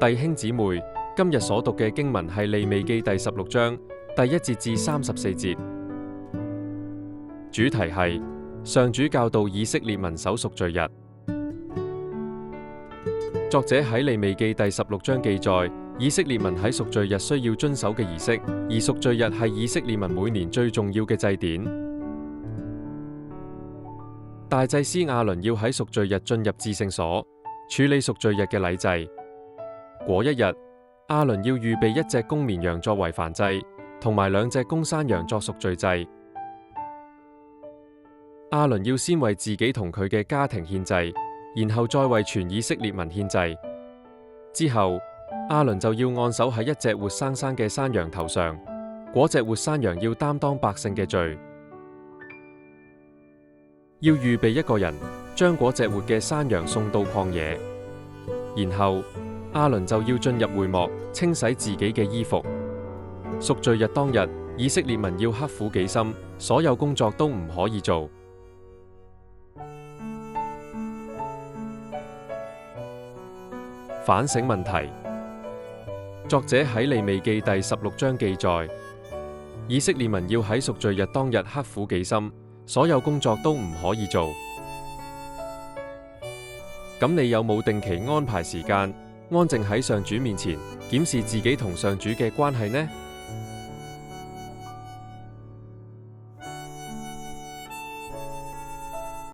弟兄姊妹，今日所讀嘅經文係利未記第16章第1節至34節，主題係上主教導以色列民守贖罪日。作者喺利未記第16章記載，以色列民喺贖罪日需要遵守嘅儀式，而贖罪日係以色列民每年最重要嘅祭典。大祭司亞倫要喺贖罪日進入至聖所，處理贖罪日嘅禮制。嗰一日，亞倫要預備1隻公綿羊作為燔祭，同埋2隻公山羊作贖罪祭。亞倫要先為自己同佢嘅家庭獻祭，然後再為全以色列民獻祭。之後，亞倫就要按手喺1隻活生生嘅山羊頭上，嗰隻活山羊要擔當百姓嘅罪。要預備1個人，將嗰隻活嘅山羊送到曠野，然後亞倫就要進入會幕，清洗自己嘅衣服。贖罪日當日，以色列民要刻苦己心，所有工作都唔可以做。反省問題。作者喺利未記第16章記載，以色列民要喺贖罪日當日刻苦己心，所有工作都唔可以做。咁你有冇定期安排時間，安靜喺上主面前，檢視自己同上主嘅關係呢？